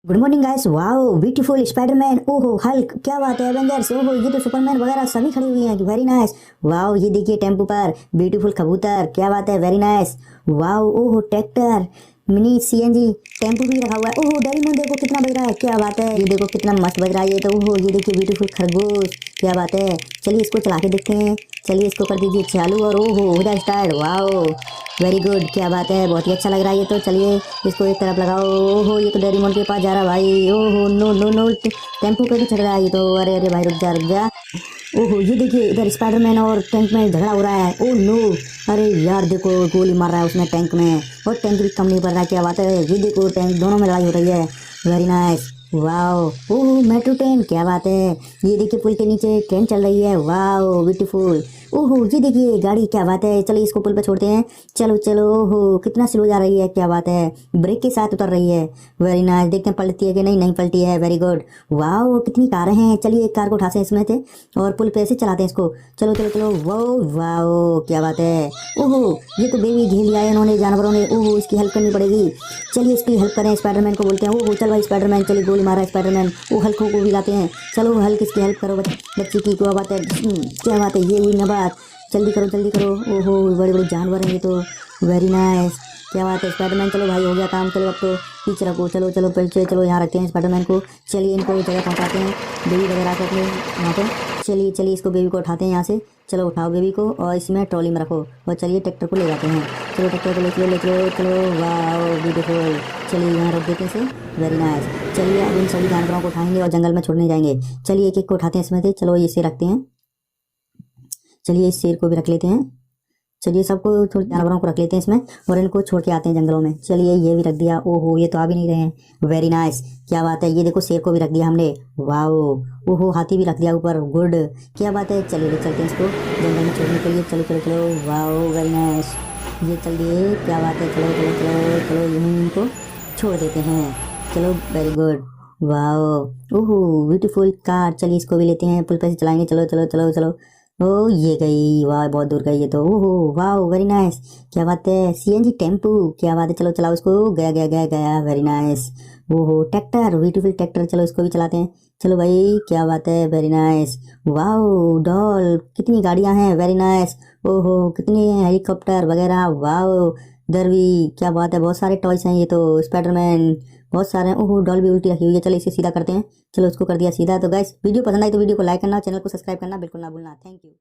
Good morning guys. Wow beautiful Spiderman, ओहो Hulk, क्या बात है, एवेंजर्स, ओहो ये तो सुपरमैन वगैरह सभी खड़ी हुई हैं, वेरी नाइस। वाओ ये देखिए टेम्पो पर ब्यूटीफुल कबूतर, क्या बात है, वेरी नाइस। वाओ ओहो ट्रैक्टर, मिनी सीएनजी टेम्पो भी रखा हुआ है। ओहो डेरीमोन देखो कितना बज रहा है, क्या बात है, ये देखो कितना मस्त बज रहा है ये तो। ओहो ये देखिए ब्यूटीफुल खरगोश, क्या बात है। चलिए इसको चला के देखते हैं, चलिए इसको कर दीजिए चालू और ओहो हो जाए स्टार्ट। वाओ वेरी गुड, क्या बात है, बहुत ही अच्छा लग रहा है ये तो। चलिए इसको एक तरफ लगाओ। ओहो ये तो डेरीमोन के पास जा रहा है भाई। ओहो नो नो नो, टेम्पो पे भी चढ़ रहा है ये तो। अरे अरे भाई रुक जा रुक जा। ओहो ये देखिए इधर स्पाइडरमैन और टैंक में झगड़ा हो रहा है। ओ नो, अरे यार देखो गोली मार रहा है उसने टैंक में और टैंक भी कम नहीं पड़ रहा है, क्या बात है। ये देखो टैंक दोनों में लड़ाई हो रही है, very nice. Wow oh metro train, क्या बात है। ये देखिए पुल के नीचे ट्रेन चल रही है, वाओ ब्यूटीफुल। ओहो ये देखिए गाड़ी, क्या बात है। चलिए इसको पुल पे छोड़ते हैं, चलो चलो। ओहो कितना स्लो जा रही है, क्या बात है, ब्रेक के साथ उतर रही है, वेरी नाइस। देखते हैं पलटती है कि नहीं, नहीं पलटी है, वेरी गुड। वाओ कितनी कारें हैं, चलिए एक कार को उठाते हैं इसमें से और पुल पे ऐसे चलाते हैं इसको। चलो चलो चलो, वो वाओ क्या बात है। ओहो ये तो बेबी घेर लिया है इन्होंने जानवरों ने। ओहो इसकी हेल्प करनी पड़ेगी, चलिए इसकी हेल्प करें। स्पाइडरमैन को बोलते हैं, ओहो चल भाई स्पाइडरमैन, चलिए गोली मारा है स्पाइडरमैन। वो हल्क को भी लाते हैं, चलो हल्क इसकी हेल्प करो बच्ची की, क्या बात है, क्या बात है, ये हुई ना बात। जल्दी करो जल्दी करो। ओहो बड़े बड़े जानवर हैं ये तो, वेरी नाइस, क्या बात है स्पाइडरमैन। चलो भाई हो गया काम, चलो अब तो पीछे रखो, चलो चलो पीछे चलो, यहाँ रखते हैं स्पाइडरमैन को। चलिए इनको जगह पहुँचाते हैं, बेबी वगैरह को अपने यहाँ पे। चलिए चलिए इसको बेबी को उठाते हैं यहाँ से, चलो उठाओ बेबी को और इसमें ट्रॉली में रखो और चलिए ट्रैक्टर को ले जाते हैं। चलो ट्रैक्टर को ले चलो ले चलो चलो, वाओ ब्यूटीफुल। चलिए यहाँ रख देते हैं इसे, वेरी नाइस। चलिए अब इन सभी जानवरों को उठाएंगे और जंगल में छोड़ने जाएंगे। चलिए एक एक को उठाते हैं इसमें से, चलो इसे रखते हैं। चलिए इस शेर को भी रख लेते हैं, चलिए सबको जानवरों को रख लेते हैं इसमें और इनको छोड़ के आते हैं जंगलों में। चलिए ये भी रख दिया, ओहो ये तो आ भी नहीं रहे हैं, वेरी नाइस, क्या बात है। ये देखो शेर को भी रख दिया हमने, वाओ। ओहो हाथी भी रख दिया ऊपर, गुड, क्या बात है। चलिए ले चलते हैं इसको जंगल में छोड़ने के लिए, चलो चलो चलो, वाओ वेरी नाइस। ये चल दिए, क्या बात है, चलो चलो चलो चलो यहीं इनको छोड़ देते हैं, चलो वेरी गुड। वाओ ओहो ब्यूटीफुल कार, चलिए इसको भी लेते हैं, पुल पे से चलाएंगे, चलो चलो चलो चलो। ओ ये गई, वाह बहुत दूर गई ये तो। ओहो वाह वेरी नाइस, क्या बात है। सीएनजी टेम्पू, क्या बात है, चलो चलाओ इसको, गया गया गया गया, वेरी नाइस। ओहो ट्रैक्टर, ब्यूटीफुल ट्रैक्टर, चलो इसको भी चलाते हैं, चलो भाई, क्या बात है, वेरी नाइस। वाओ डॉल, कितनी गाड़ियां हैं, वेरी नाइस। ओहो कितनी हेलीकॉप्टर वगैरह, वाओ इधर भी, क्या बात है, बहुत सारे टॉयस हैं ये तो, स्पाइडरमैन बहुत सारे हैं। ओहो डॉल भी उल्टी रखी हुई है, चलो इसे सीधा करते हैं, चलो उसको कर दिया सीधा। तो गाइस वीडियो पसंद आई तो वीडियो को लाइक करना, चैनल को सब्सक्राइब करना बिल्कुल ना भूलना, थैंक यू।